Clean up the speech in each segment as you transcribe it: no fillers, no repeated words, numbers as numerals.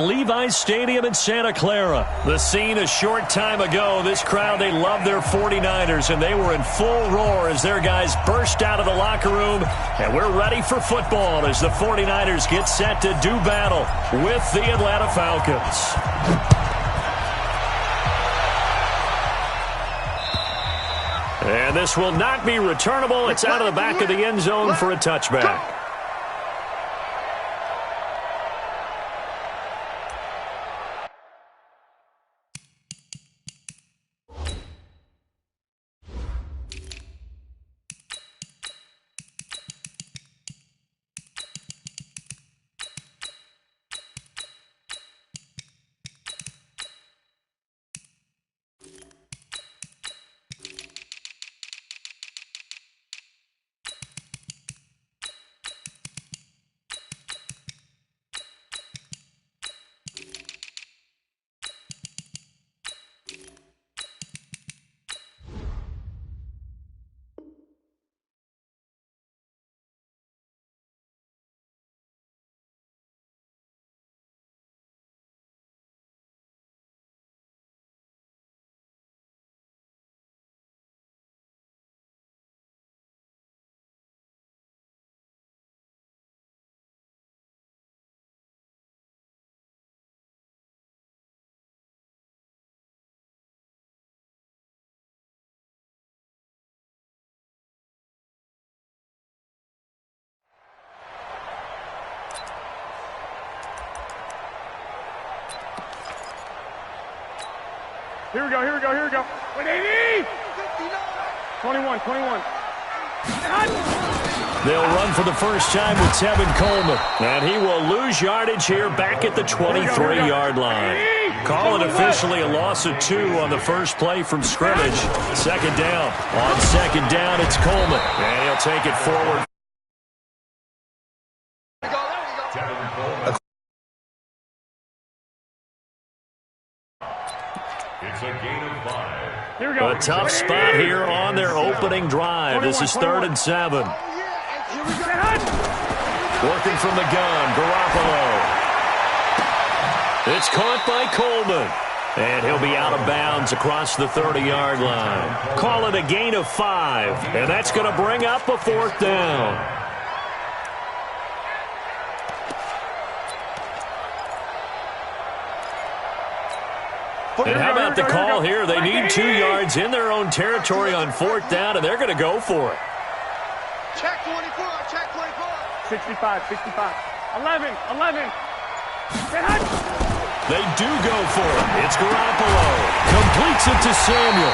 Levi's Stadium in Santa Clara. The scene a short time ago. This crowd, they love their 49ers, and they were in full roar as their guys burst out of the locker room. And we're ready for football as the 49ers get set to do battle with the Atlanta Falcons. And this will not be returnable. It's out of the back of the end zone for a touchback. Here we go. 180! 21. They'll run for the first time with Tevin Coleman. And he will lose yardage here back at the 23-yard line. Call it officially a loss of 2 on the first play from scrimmage. Second down. On second down, it's Coleman. And he'll take it forward. It's a gain of 5. A tough spot here on their opening drive. This is 3rd and 7. Working from the gun, Garoppolo. It's caught by Coleman. And he'll be out of bounds across the 30-yard line. Call it a gain of 5. And that's going to bring up a 4th down. And how about the call here? They need 2 yards in their own territory on 4th down, and they're going to go for it. Check 24. 65. 11. They do go for it. It's Garoppolo. Completes it to Samuel.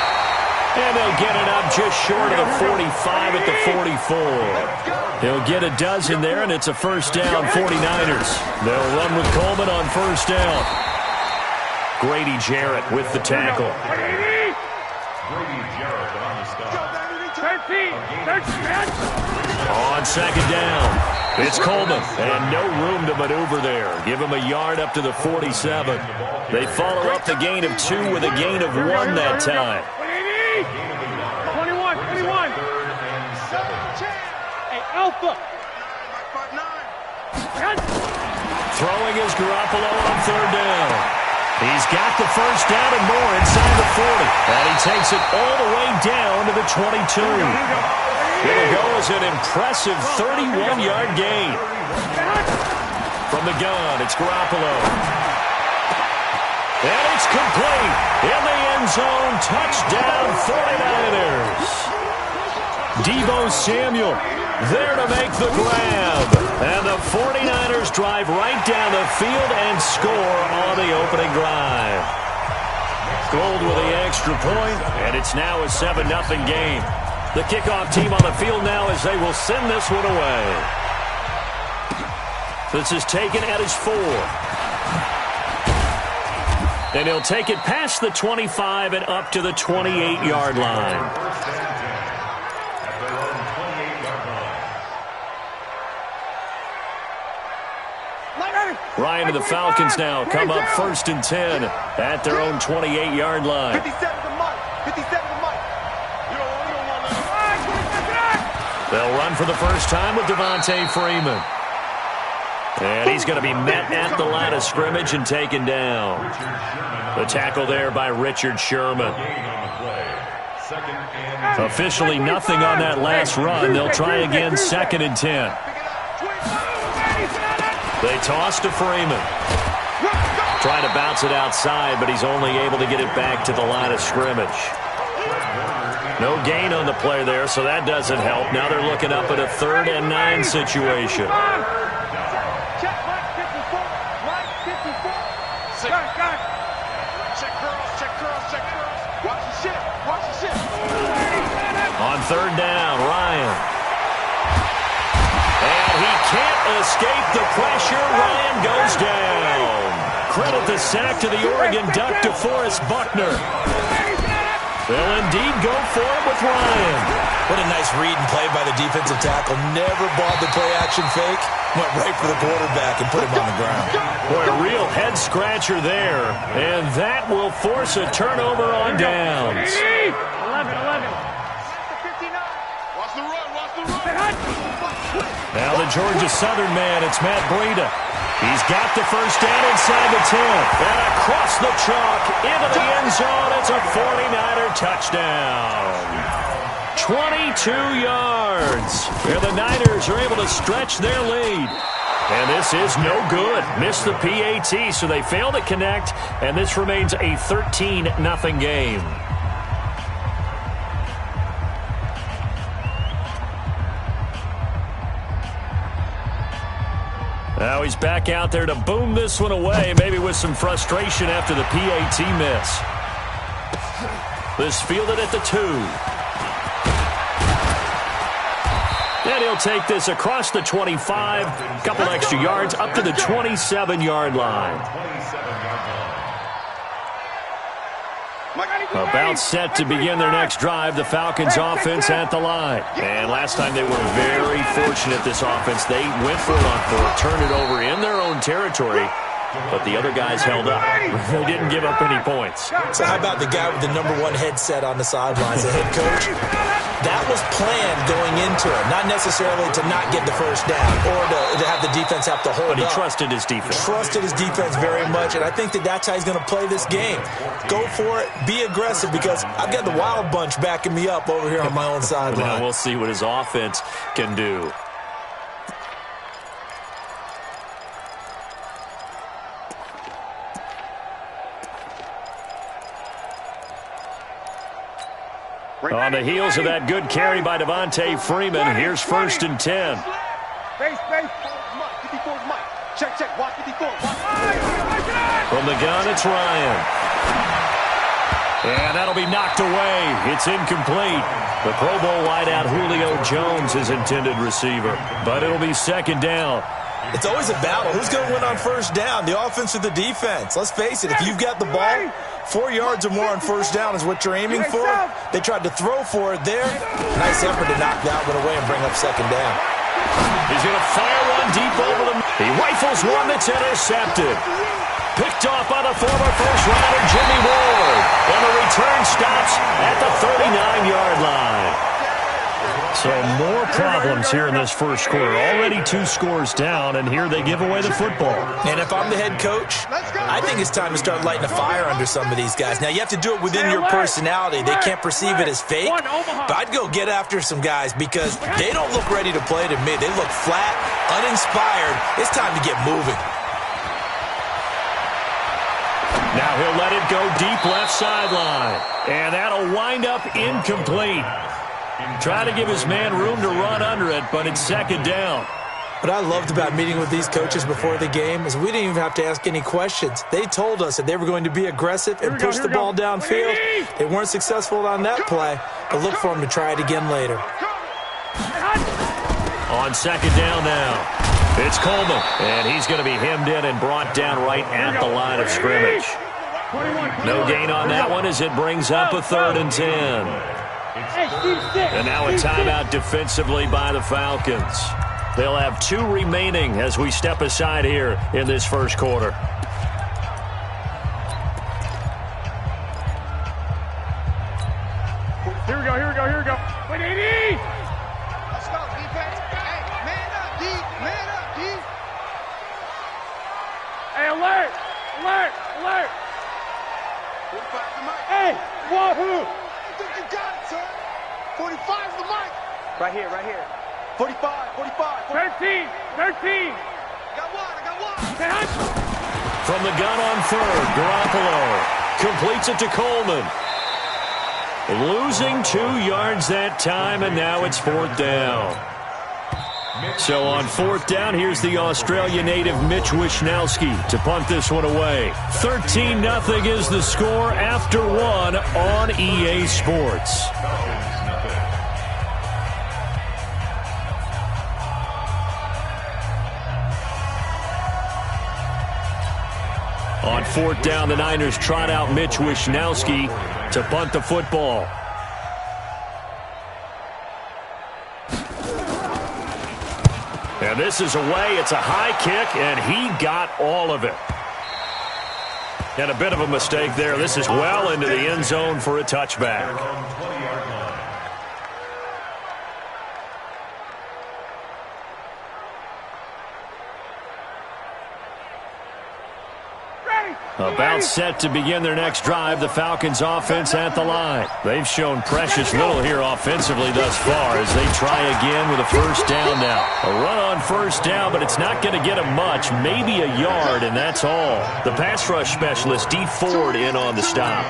And they'll get it up just short of the 45 at the 44. He'll get a dozen there, and it's a first down, 49ers. They'll run with Coleman on first down. Grady Jarrett with the tackle. Grady Jarrett on the stop. 13. On second down, it's Coleman, and no room to maneuver there. Give him a yard up to the 47. They follow up the gain of 2 with a gain of 1 that time. 21. Hey, Alpha. Throwing is Garoppolo on 3rd down. He's got the first down and more inside the 40. And he takes it all the way down to the 22. It'll go as an impressive 31-yard gain. From the gun, it's Garoppolo. And it's complete. In the end zone, touchdown 49ers. Deebo Samuel there to make the grab. And the 49ers drive right down the field and score on the opening drive. Gold with the extra point, and it's now a 7-0 game. The kickoff team on the field now as they will send this one away. This is taken at his 4. And he'll take it past the 25 and up to the 28-yard line. Ryan and the Falcons now come up 1st and 10 at their own 28-yard line. 57 to Mike. They'll run for the first time with Devontae Freeman. And he's going to be met at the line of scrimmage and taken down. The tackle there by Richard Sherman. Officially nothing on that last run. They'll try again, 2nd and 10. They toss to Freeman. Trying to bounce it outside, but he's only able to get it back to the line of scrimmage. No gain on the play there, so that doesn't help. Now they're looking up at a 3rd and 9 situation. On 3rd down, Ryan. And he can't escape the pressure. Ryan goes down. Credit the sack to the Oregon Duck, DeForest Buckner. They'll indeed go for it with Ryan. What a nice read and play by the defensive tackle. Never bought the play-action fake. Went right for the quarterback and put him on the ground. Boy, a real head-scratcher there. And that will force a turnover on downs. 11. Now the Georgia Southern man, it's Matt Breida. He's got the first down inside the 10. And across the chalk into the end zone. It's a 49er touchdown. 22 yards. And the Niners are able to stretch their lead. And this is no good. Missed the PAT, so they fail to connect. And this remains a 13-0 game. Now he's back out there to boom this one away, maybe with some frustration after the PAT miss. This fielded at the 2. And he'll take this across the 25, a couple extra yards up to the 27-yard line. About set to begin their next drive, the Falcons offense at the line. And last time they were very fortunate, this offense. They went for it on 4th, turned it over in their own territory, but the other guys held up. They didn't give up any points. So how about the guy with the #1 headset on the sidelines, the head coach? That was planned going into it, not necessarily to not get the first down or to have the defense have to hold up. But he trusted his defense. Trusted his defense very much, and I think that that's how he's going to play this game. Go for it, be aggressive, because I've got the Wild Bunch backing me up over here on my own sideline. Now we'll see what his offense can do. On the heels of that good carry by Devontae Freeman, here's 1st and 10. From the gun, it's Ryan. And that'll be knocked away. It's incomplete. The Pro Bowl wideout Julio Jones, his intended receiver. But it'll be 2nd down. It's always a battle. Who's going to win on 1st down, the offense or the defense? Let's face it, if you've got the ball, 4 yards or more on 1st down is what you're aiming for. They tried to throw for it there. Nice effort to knock that one away and bring up 2nd down. He's going to fire one deep over the... He rifles one that's intercepted. Picked off by the former first-rounder Jimmy Ward. And the return stops at the 39-yard line. So more problems here in this first quarter. Already 2 scores down, and here they give away the football. And if I'm the head coach, I think it's time to start lighting a fire under some of these guys. Now, you have to do it within your personality. They can't perceive it as fake. But I'd go get after some guys because they don't look ready to play to me. They look flat, uninspired. It's time to get moving. Now he'll let it go deep left sideline. And that'll wind up incomplete. Try to give his man room to run under it, but it's 2nd down. What I loved about meeting with these coaches before the game is we didn't even have to ask any questions. They told us that they were going to be aggressive and push the ball downfield. They weren't successful on that play, but look for them to try it again later. On 2nd down now, it's Coleman, and he's going to be hemmed in and brought down right at the line of scrimmage. No gain on that one as it brings up a 3rd and 10. And now a timeout defensively by the Falcons. They'll have 2 remaining as we step aside here in this first quarter. Here we go. Wait, 80! Let's go, defense. Hey, man up, D. Wahoo! I think you got it, son. 45 is the mic. Right here, right here. 45, 45. 13, 13. I got one. Say hi. From the gun on third, Garoppolo completes it to Coleman. Losing 2 yards that time, and now it's 4th down. So on 4th down, here's the Australia native Mitch Wishnowsky to punt this one away. 13-0 is the score after 1 on EA Sports. On 4th down, the Niners trot out Mitch Wishnowsky to punt the football. And this is away. It's a high kick, and he got all of it. And a bit of a mistake there. This is well into the end zone for a touchback. About set to begin their next drive, the Falcons offense at the line. They've shown precious little here offensively thus far as they try again with a first down now. A run on first down, but it's not going to get them much, maybe a yard, and that's all. The pass rush specialist, D. Ford, in on the stop.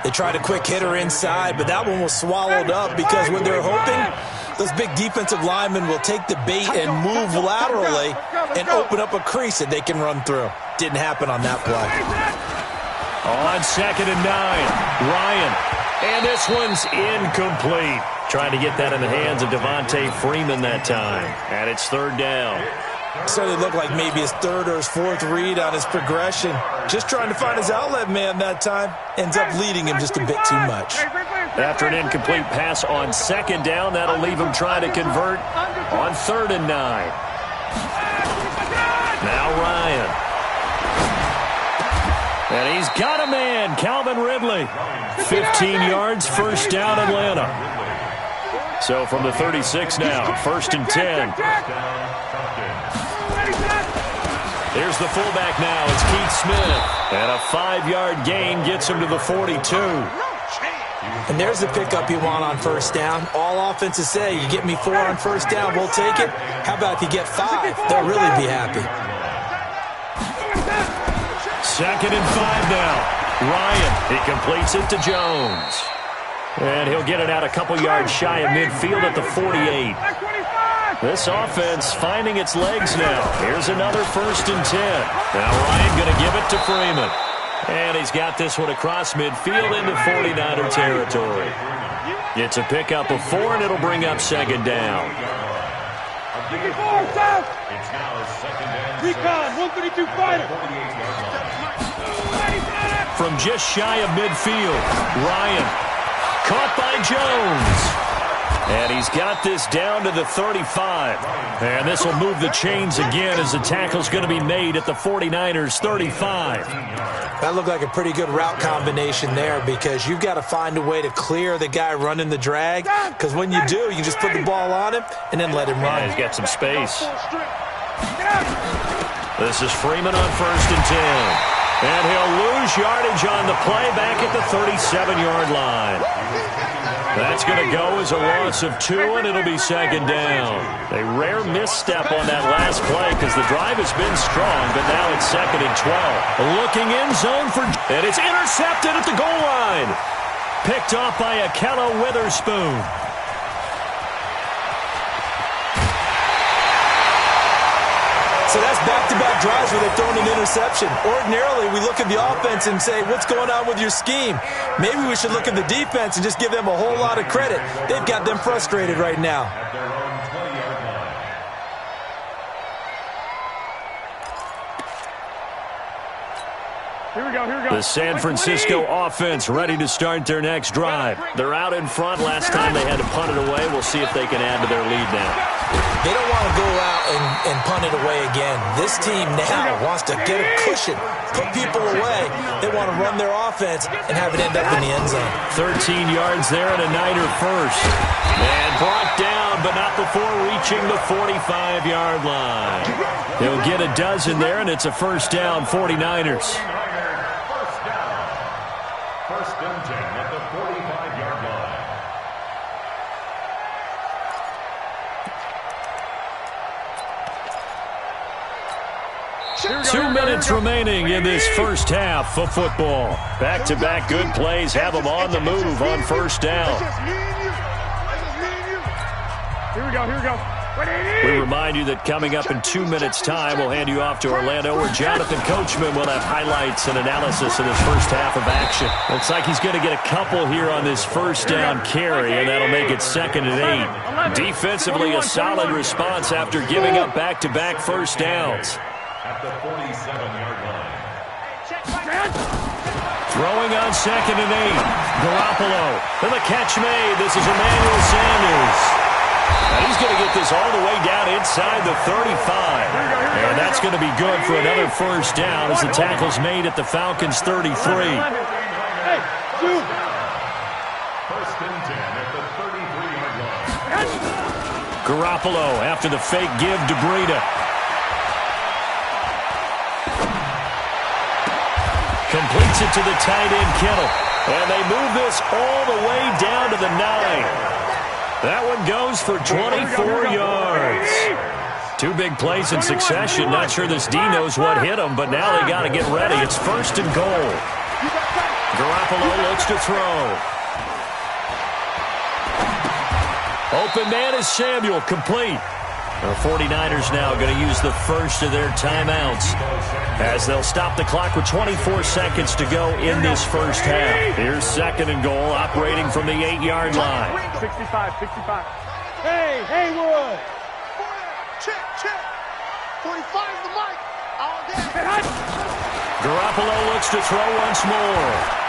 They tried a quick hitter inside, but that one was swallowed up because what they're hoping, those big defensive linemen will take the bait and move laterally and open up a crease that they can run through. Didn't happen on that play. On 2nd and 9, Ryan. And this one's incomplete. Trying to get that in the hands of Devontae Freeman that time. And it's 3rd down. Certainly looked like maybe his 3rd or his 4th read on his progression. Just trying to find his outlet man that time. Ends up leading him just a bit too much. After an incomplete pass on 2nd down, that'll leave him trying to convert on 3rd and 9. Now Ryan. And he's got a man, Calvin Ridley. 15 yards, first down, Atlanta. So from the 36 now, 1st and 10. Here's the fullback now. It's Keith Smith. And a 5-yard gain gets him to the 42. And there's the pickup you want on first down. All offenses say, you get me 4 on first down, we'll take it. How about if you get 5? They'll really be happy. 2nd and 5 now. Ryan, he completes it to Jones. And he'll get it out a couple yards shy of midfield at the 48. This offense finding its legs now. Here's another 1st and 10. Now Ryan going to give it to Freeman. And he's got this one across midfield into 49er territory. It's a pickup of 4, and it'll bring up 2nd down. It's now 2nd and 6. Recon, 132 fighter. From just shy of midfield, Ryan caught by Jones. And he's got this down to the 35. And this will move the chains again as the tackle's going to be made at the 49ers' 35. That looked like a pretty good route combination there because you've got to find a way to clear the guy running the drag. Because when you do, you just put the ball on him and then let him run. Yeah, he's got some space. This is Freeman on 1st and 10. And he'll lose yardage on the play back at the 37-yard line. That's going to go as a loss of 2, and it'll be 2nd down. A rare misstep on that last play because the drive has been strong, but now it's 2nd and 12. Looking in zone for, and it's intercepted at the goal line. Picked off by Akella Witherspoon. So that's back-to-back drives where they've thrown an interception. Ordinarily, we look at the offense and say, what's going on with your scheme? Maybe we should look at the defense and just give them a whole lot of credit. They've got them frustrated right now. At their own 20-yard line. Here we go, here we go. The San Francisco offense ready to start their next drive. They're out in front. Last time they had to punt it away. We'll see if they can add to their lead now. They don't want to go out and punt it away again. This team now wants to get a cushion, put people away. They want to run their offense and have it end up in the end zone. 13 yards there and a Niner first. And brought down, but not before reaching the 45-yard line. He'll get a dozen there, and it's a first down, 49ers. First down. and 10 at the 45-yard line. 2 minutes remaining in this first half of football. Back-to-back good plays have them on the move on first down. Here we go. We remind you that coming up in 2 minutes' time, we'll hand you off to Orlando, where Jonathan Coachman will have highlights and analysis of this first half of action. Looks like he's going to get a couple here on this first down carry, and that'll make it 2nd and 8. Defensively, a solid response after giving up back-to-back first downs. At the 47-yard line. Throwing on 2nd and 8. Garoppolo. And the catch made. This is Emmanuel Sanders. Now he's going to get this all the way down inside the 35. And that's going to be good for another first down as the tackle's made at the Falcons' 33. First and 10 at the 33-yard line. Garoppolo after the fake give to Breida. Completes it to the tight end, Kittle. And they move this all the way down to the 9. That one goes for 24 yards. 2 big plays in succession. Not sure this D knows what hit him, but now they got to get ready. It's 1st and goal. Garoppolo looks to throw. Open man is Samuel, complete. The 49ers now going to use the first of their timeouts as they'll stop the clock with 24 seconds to go in this first half. Here's 2nd and goal, operating from the 8-yard line. 65. Hey, Haywood. Check. 45 the mic. All day. Garoppolo looks to throw once more.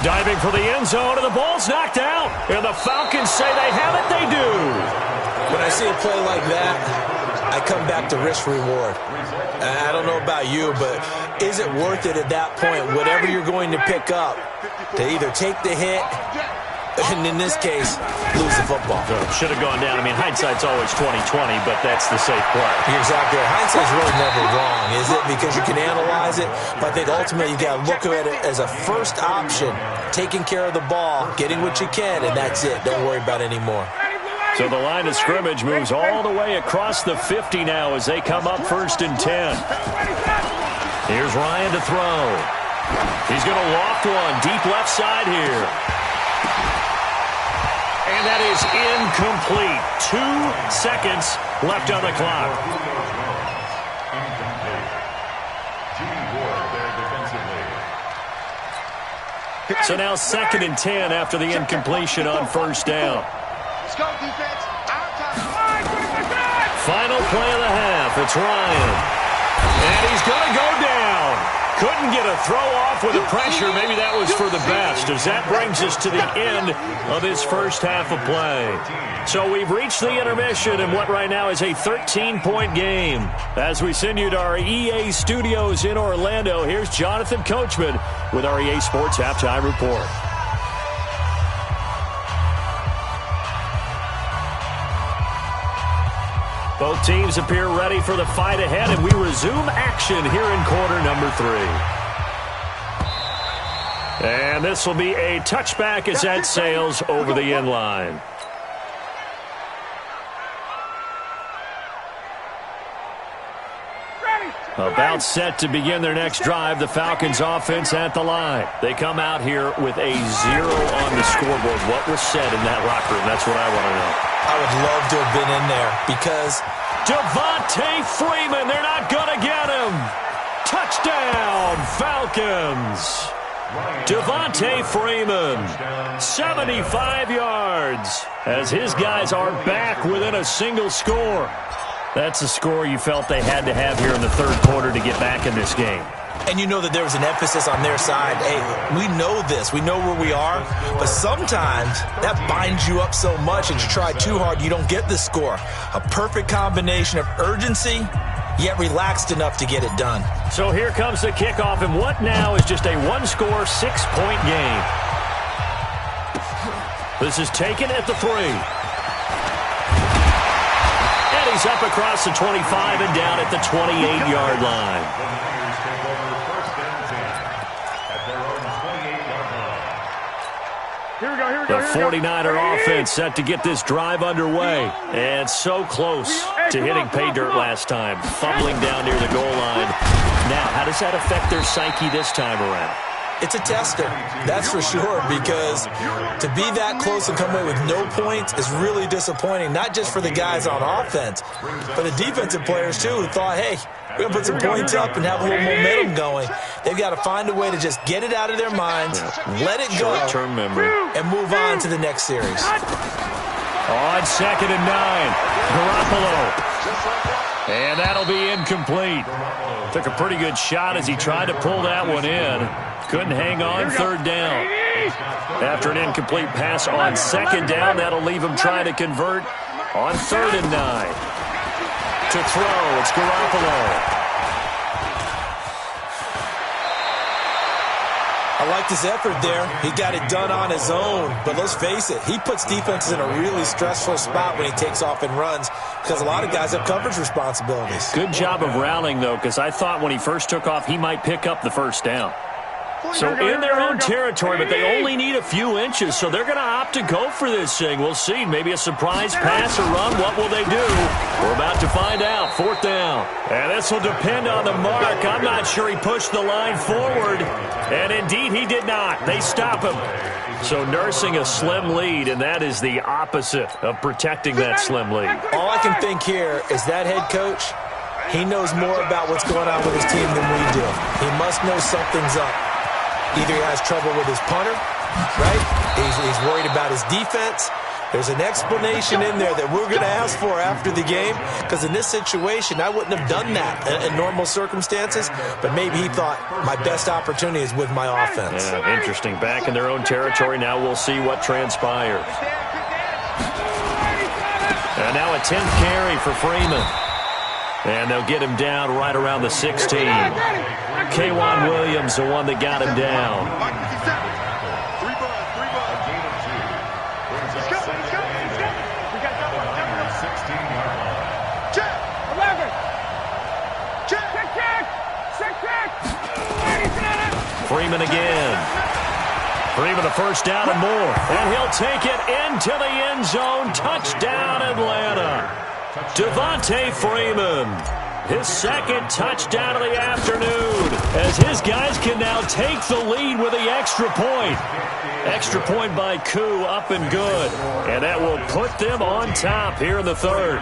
Diving for the end zone, and the ball's knocked out. And the Falcons say they have it. They do. When I see a play like that, I come back to risk-reward. I don't know about you, but is it worth it at that point, whatever you're going to pick up, to either take the hit, and in this case, lose the football? Should have gone down. I mean, hindsight's always 20/20, but that's the safe play. You're exactly right. Hindsight's really never wrong, is it? Because you can analyze it, but I think ultimately you got to look at it as a first option, taking care of the ball, getting what you can, and that's it. Don't worry about it anymore. So the line of scrimmage moves all the way across the 50 now as they come up 1st and 10. Here's Ryan to throw. He's going to loft one deep left side here. And that is incomplete. 2 seconds left on the clock. So now 2nd and 10 after the incompletion on first down. Let's go, defense. Our time. Final play of the half. It's Ryan. And he's going to go down. Couldn't get a throw off with the pressure. Maybe that was for the best, as that brings us to the end of this first half of play. So we've reached the intermission in what right now is a 13-point game. As we send you to our EA studios in Orlando, here's Jonathan Coachman with our EA Sports Halftime Report. Both teams appear ready for the fight ahead, and we resume action here in quarter number 3. And this will be a touchback as that sails over the end line. About set to begin their next drive, the Falcons offense at the line. They come out here with a 0 on the scoreboard. What was said in that locker room? That's what I want to know. I would love to have been in there because Devontae Freeman, they're not going to get him. Touchdown, Falcons. Devontae Freeman, 75 yards, as his guys are back within a single score. That's a score you felt they had to have here in the third quarter to get back in this game. And you know that there was an emphasis on their side. Hey, we know this. We know where we are. But sometimes that binds you up so much, and you try too hard, you don't get the score. A perfect combination of urgency, yet relaxed enough to get it done. So here comes the kickoff, and what now is just a one-score, 6-point game. This is taken at the 3. And he's up across the 25 and down at the 28-yard line. The 49er offense set to get this drive underway. And so close to hitting pay dirt last time, fumbling down near the goal line. Now, how does that affect their psyche this time around? It's a tester, that's for sure, because to be that close and come away with no points is really disappointing, not just for the guys on offense, but the defensive players, too, who thought, hey, we're going to put some points up and have a little momentum going. They've got to find a way to just get it out of their minds, let it go, short-term memory, and move on to the next series. On 2nd and 9, Garoppolo. And that'll be incomplete. Took a pretty good shot as he tried to pull that one in. Couldn't hang on, 3rd down. After an incomplete pass on 2nd down, that'll leave him trying to convert on 3rd and 9. To throw, it's Garoppolo. I liked his effort there. He got it done on his own. But let's face it, he puts defenses in a really stressful spot when he takes off and runs because a lot of guys have coverage responsibilities. Good job of rallying, though, because I thought when he first took off, he might pick up the 1st down. So in their own territory, but they only need a few inches, so they're going to opt to go for this thing. We'll see. Maybe a surprise pass or run. What will they do? We're about to find out. 4th down. And this will depend on the mark. I'm not sure he pushed the line forward. And indeed, he did not. They stop him. So nursing a slim lead, and that is the opposite of protecting that slim lead. All I can think here is that head coach, he knows more about what's going on with his team than we do. He must know something's up. Either he has trouble with his punter, right? He's worried about his defense. There's an explanation in there that we're going to ask for after the game, because in this situation, I wouldn't have done that in normal circumstances, but maybe he thought my best opportunity is with my offense. Yeah, interesting. Back in their own territory. Now we'll see what transpires. And now a 10th carry for Freeman. And they'll get him down right around the 16. K'Wan Williams, the one that got him down. Freeman again. Freeman a 1st down and more. And he'll take it into the end zone. Touchdown, Atlanta. Devontae Freeman, his 2nd touchdown of the afternoon, as his guys can now take the lead with the extra point. Extra point by Koo, up and good. And that will put them on top here in the 3rd.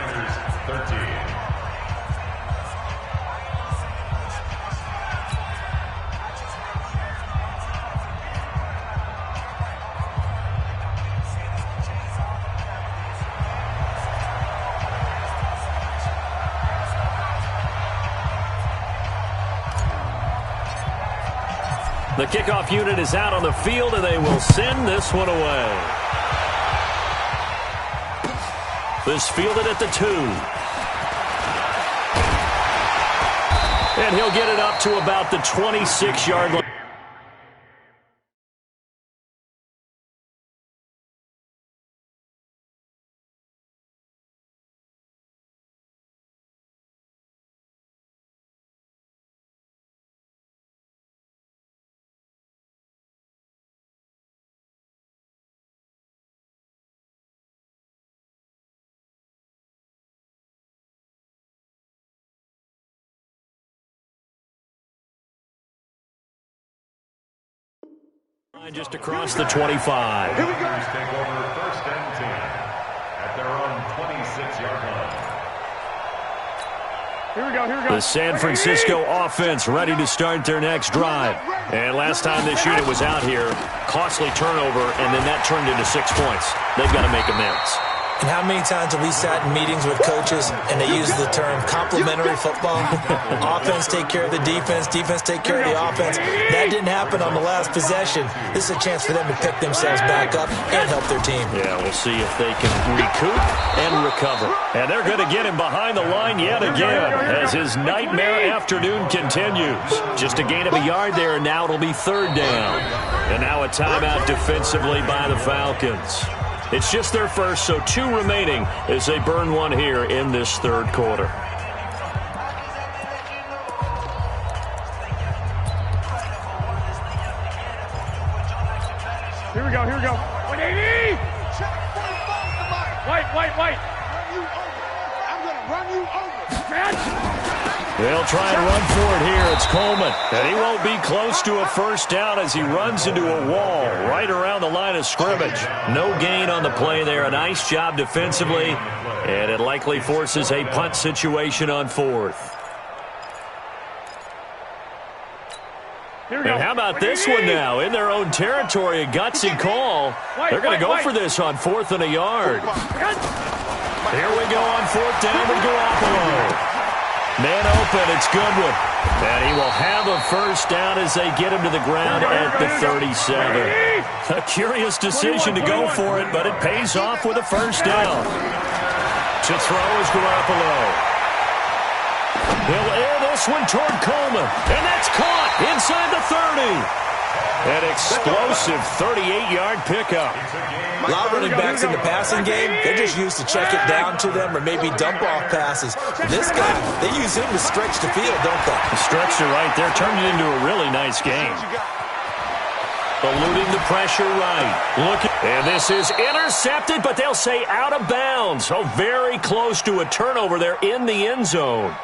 The kickoff unit is out on the field, and they will send this one away. This fielded at the 2. And he'll get it up to about the 26-yard line. Just across the 25. Here we go. Take over 1st and 10 at their own 26-yard line. Here we go, here we go. The San Francisco offense ready to start their next drive. And last time this unit was out here, costly turnover, and then that turned into 6 points. They've got to make amends. And how many times have we sat in meetings with coaches and they use the term complementary football? Offense take care of the defense, defense take care of the offense. That didn't happen on the last possession. This is a chance for them to pick themselves back up and help their team. Yeah, we'll see if they can recoup and recover. And they're going to get him behind the line yet again as his nightmare afternoon continues. Just a gain of a yard there, and now it'll be 3rd down. And now a timeout defensively by the Falcons. It's just their first, so 2 remaining as they burn one here in this 3rd quarter. Here we go, here we go. 180. Wait. I'm going to run you over. They'll try and run for it here. It's Coleman. And he won't be close to a first down as he runs into a wall right around the line of scrimmage. No gain on the play there. A nice job defensively. And it likely forces a punt situation on fourth. And how about this one now? In their own territory, a gutsy call. They're going to go for this on 4th and a yard. Here we go on 4th down with Garoppolo. Man open, it's Goodwin. And he will have a first down as they get him to the ground at the 37. A curious decision to go for it, but it pays off with a first down. To throw is Garoppolo. He'll air this one toward Coleman. And that's caught inside the 30. An explosive 38-yard pickup. A lot of running backs in the passing game, they're just used to check it down to them or maybe dump off passes. This guy, they use him to stretch the field, don't they? Stretched it right there, turned it into a really nice game. Eluding the pressure right. And this is intercepted, but they'll say out of bounds. So very close to a turnover there in the end zone.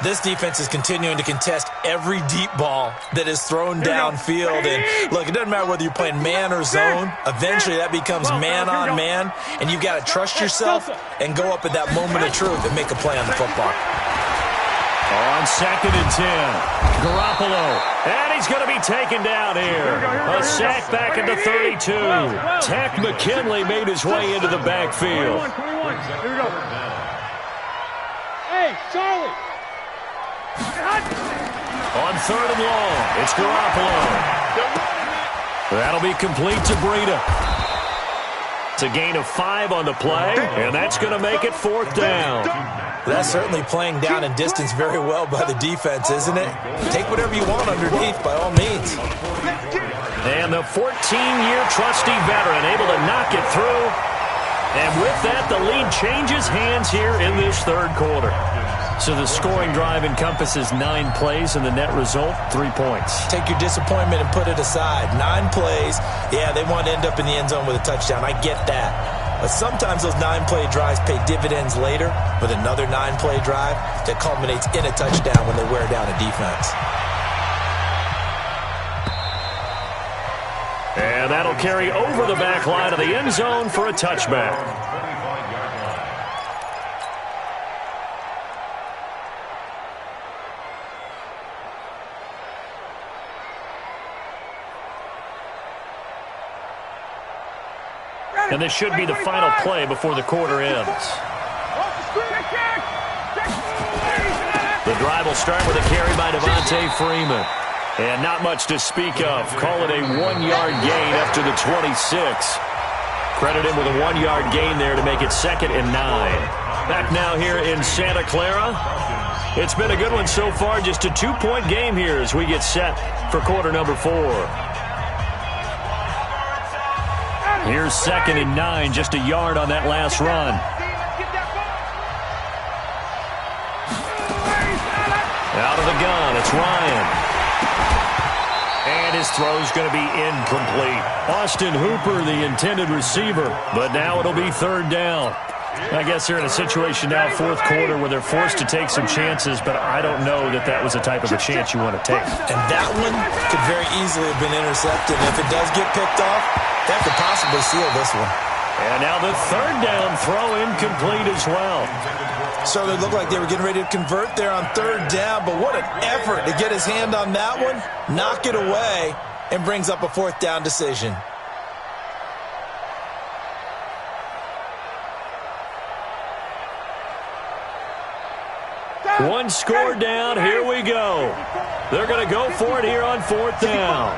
This defense is continuing to contest every deep ball that is thrown downfield. And look, it doesn't matter whether you're playing man or zone. Eventually that becomes man on man. And you've got to trust yourself and go up at that moment of truth and make a play on the football. On 2nd and 10, Garoppolo. And he's going to be taken down here. A sack back at the 32. Tech McKinley made his way into the backfield. 21. Here we go. Hey, Charlie. On 3rd and long, it's Garoppolo. That'll be complete to Breida. It's a gain of 5 on the play, and that's going to make it 4th down. That's certainly playing down in distance very well by the defense, isn't it? Take whatever you want underneath by all means. And the 14-year trusty veteran able to knock it through. And with that, the lead changes hands here in this 3rd quarter. So the scoring drive encompasses 9 plays, and the net result, 3 points. Take your disappointment and put it aside. 9 plays, yeah, they want to end up in the end zone with a touchdown. I get that. But sometimes those 9-play drives pay dividends later with another 9-play drive that culminates in a touchdown when they wear down a defense. And that'll carry over the back line of the end zone for a touchback. And this should be the final play before the quarter ends. The drive will start with a carry by Devontae Freeman. And not much to speak of. Call it a 1-yard gain after the 26. Credit him with a 1-yard gain there to make it 2nd and 9. Back now here in Santa Clara. It's been a good one so far. Just a 2-point game here as we get set for quarter number 4. Here's 2nd and 9, just a yard on that last run. Out of the gun, it's Ryan. And his throw's going to be incomplete. Austin Hooper, the intended receiver, but now it'll be 3rd down. I guess they're in a situation now, 4th quarter, where they're forced to take some chances, but I don't know that that was the type of a chance you want to take. And that one could very easily have been intercepted. And if it does get picked off, that could possibly seal this one. And now the 3rd down throw incomplete as well. So it looked like they were getting ready to convert there on 3rd down, but what an effort to get his hand on that one, knock it away, and brings up a 4th down decision. One score down, here we go. They're going to go for it here on 4th down.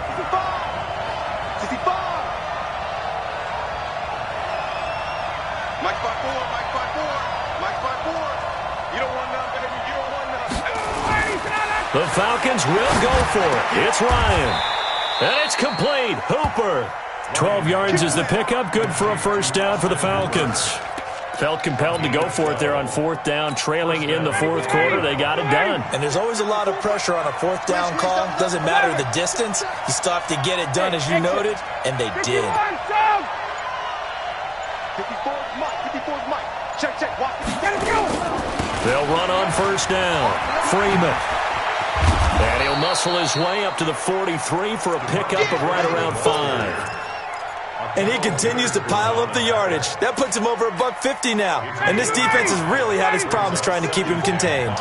Mike 5-4. You don't want none, baby. You don't want none. The Falcons will go for it. It's Ryan. And it's complete. Hooper. 12 yards is the pickup. Good for a first down for the Falcons. Felt compelled to go for it there on 4th down, trailing in the 4th quarter. They got it done. And there's always a lot of pressure on a 4th down call. Doesn't matter the distance. You still have to get it done, as you noted, and they did. 54's Mike. 54's Mike. Check, check. Watch it. Let him go. They'll run on first down. Freeman. And he'll muscle his way up to the 43 for a pickup of right around 5. And he continues to pile up the yardage. That puts him over $150 now. And this defense has really had its problems trying to keep him contained.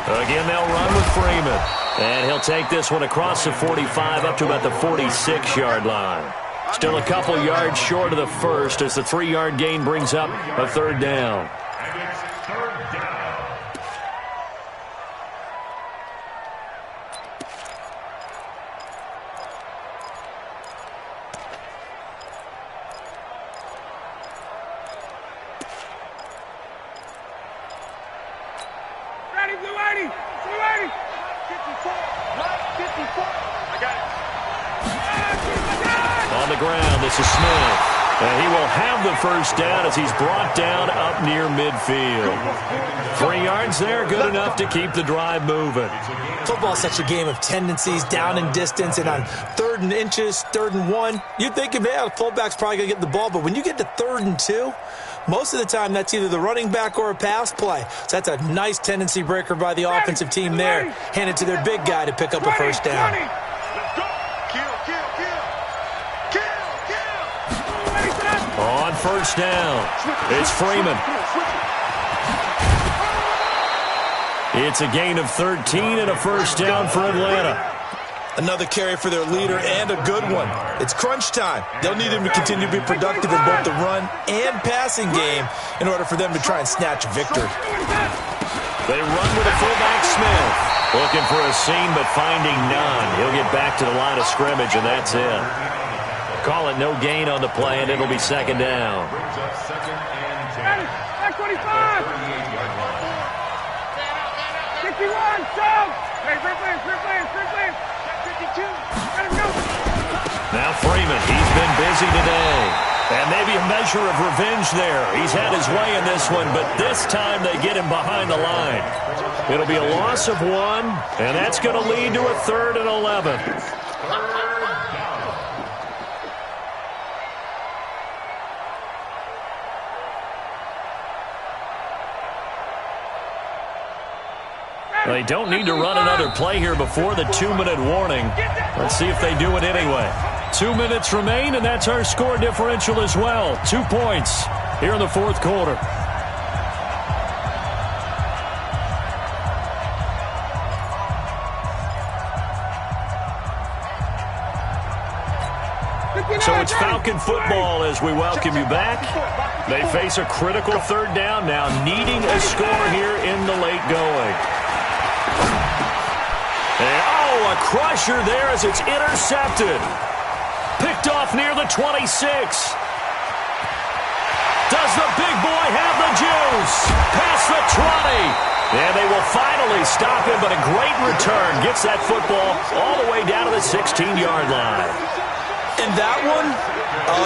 Again, they'll run with Freeman. And he'll take this one across the 45 up to about the 46-yard line. Still a couple yards short of the first as the 3-yard gain brings up a third down. And it's third down. Ready, Blue 80. Blue 80. 54. Right, 54. I got it. On the ground, this is Smith. And he will have the first down as he's brought down up near midfield. 3 yards there, good enough to keep the drive moving. Football's such a game of tendencies, down and distance, and on 3rd and inches, 3rd and 1, you'd think, yeah, the fullback's probably going to get the ball, but when you get to 3rd and 2, most of the time that's either the running back or a pass play. So that's a nice tendency breaker by the offensive team there. Hand it to their big guy to pick up a first down. Let's go. Kill, kill, kill. Kill, kill. On first down, it's Freeman. It's a gain of 13 and a first down for Atlanta. Another carry for their leader and a good one. It's crunch time. They'll need him to continue to be productive in both the run and passing game in order for them to try and snatch a victory. They run with a fullback, Smith. Looking for a seam, but finding none. He'll get back to the line of scrimmage, and that's it. Call it no gain on the play, and it'll be second down. Brings up second and 10. Ready. Back 25. 38-yard line. 61. Stop. Hey, free play. 52. Let him go. Now Freeman, he's been busy today. And maybe a measure of revenge there. He's had his way in this one, but this time they get him behind the line. It'll be a loss of 1, and that's going to lead to a 3rd and 11. They don't need to run another play here before the 2-minute warning. Let's see if they do it anyway. 2 minutes remain, and that's our score differential as well. 2 points here in the 4th quarter. So it's Falcon football as we welcome you back. They face a critical 3rd down now, needing a score here in the late going. And, a crusher there as it's intercepted. Picked off near the 26. Does the big boy have the juice? Past the 20. And they will finally stop him, but a great return. Gets that football all the way down to the 16-yard line. And that one,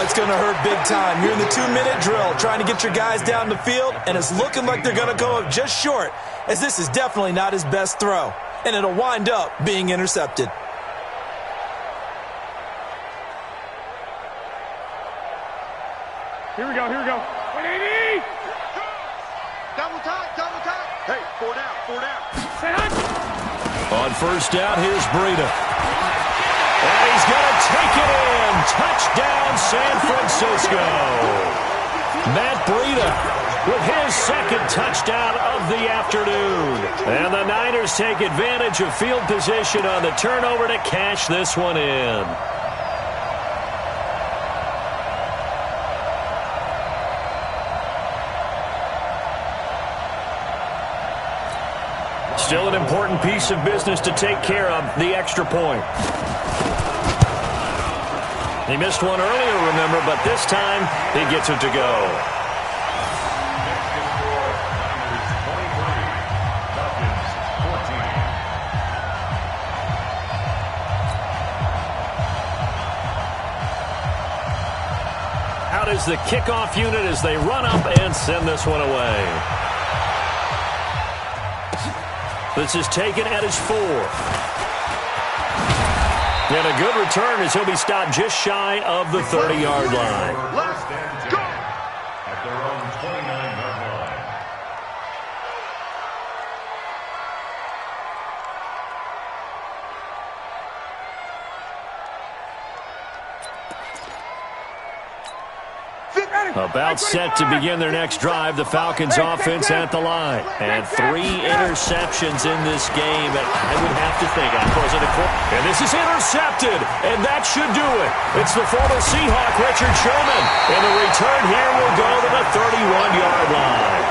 it's going to hurt big time. You're in the 2-minute drill trying to get your guys down the field, and it's looking like they're going to go up just short, as this is definitely not his best throw. And it'll wind up being intercepted. Here we go. 180. Double time. Hey, 4 down. Say hi. On first down, here's Breida. And he's going to take it in. Touchdown, San Francisco. Matt Breida with his second touchdown of the afternoon. And the Niners take advantage of field position on the turnover to cash this one in. Still an important piece of business to take care of, the extra point. He missed one earlier, remember, but this time he gets it to go. Out is the kickoff unit as they run up and send this one away. This is taken at his 4. And a good return as he'll be stopped just shy of the 30-yard line. First and 10 at their own 29-yard line. About set to begin their next drive, the Falcons offense at the line. And 3 interceptions in this game. And I would have to think, and this is intercepted, and that should do it. It's the former Seahawk, Richard Sherman. And the return here will go to the 31-yard line.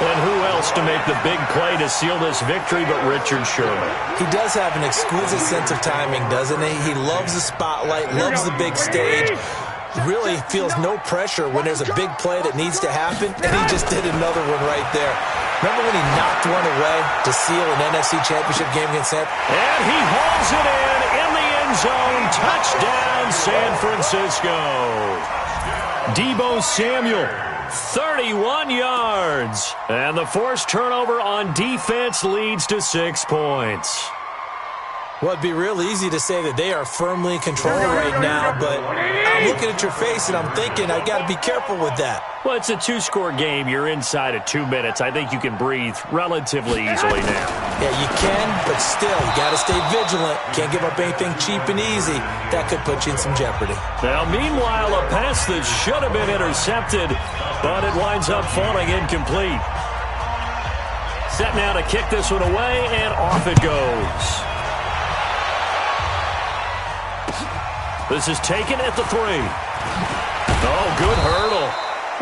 And who else to make the big play to seal this victory but Richard Sherman? He does have an exquisite sense of timing, doesn't he? He loves the spotlight, loves the big stage. Really feels no pressure when there's a big play that needs to happen, and he just did another one right there. Remember when he knocked one away to seal an NFC Championship game against San Francisco? And he hauls it in the end zone. Touchdown, San Francisco. Deebo Samuel, 31 yards. And the forced turnover on defense leads to 6 points. Well, it'd be real easy to say that they are firmly in control right now, but I'm looking at your face and I'm thinking I've got to be careful with that. Well, it's a 2-score game. You're inside of 2 minutes. I think you can breathe relatively easily now. Yeah, you can, but still, you got to stay vigilant. Can't give up anything cheap and easy. That could put you in some jeopardy. Now, meanwhile, a pass that should have been intercepted, but it winds up falling incomplete. Set now to kick this one away, and off it goes. This is taken at the 3. Oh, good hurdle.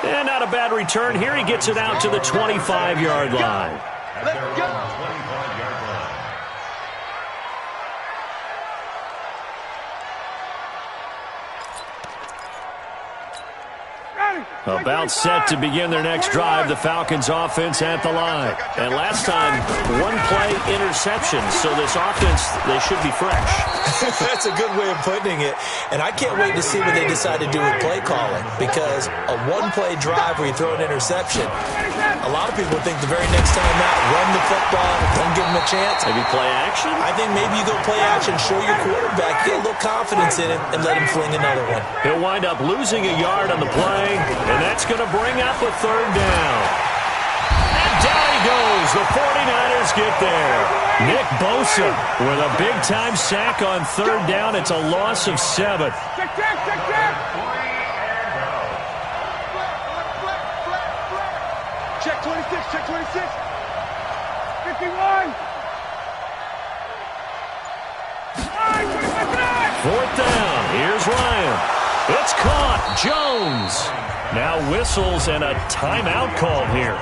And not a bad return here. He gets it out to the 25-yard line. At their own 25-yard line. About set to begin their next drive, the Falcons offense at the line. And last time, 1-play interception, so this offense, they should be fresh. That's a good way of putting it. And I can't wait to see what they decide to do with play calling, because a 1-play drive where you throw an interception, a lot of people think the very next time out, run the football, don't give them a chance. Maybe play action? I think maybe you go play action, show your quarterback, get a little confidence in him, and let him fling another one. He'll wind up losing a yard on the play, and that's going to bring up a 3rd down. And down he goes. The 49ers get there. Nick Bosa with a big-time sack on 3rd down. It's a loss of 7. Check 26, check 26. 51. 4th down. Here's Ryan. It's caught. Jones now whistles, and a timeout called here.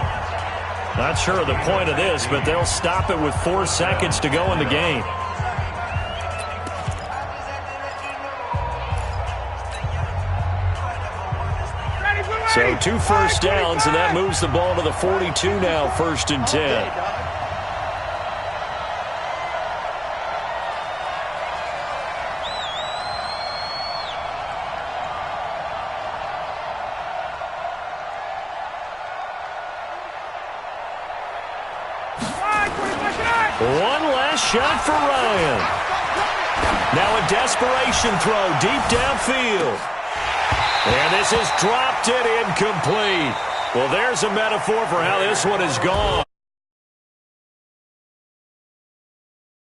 Not sure of the point of this, but they'll stop it with 4 seconds to go in the game. So 2 first downs, and that moves the ball to the 42 now, 1st and 10. One last shot for Ryan. Now a desperation throw deep downfield. And this is dropped it incomplete. Well, there's a metaphor for how this one is gone.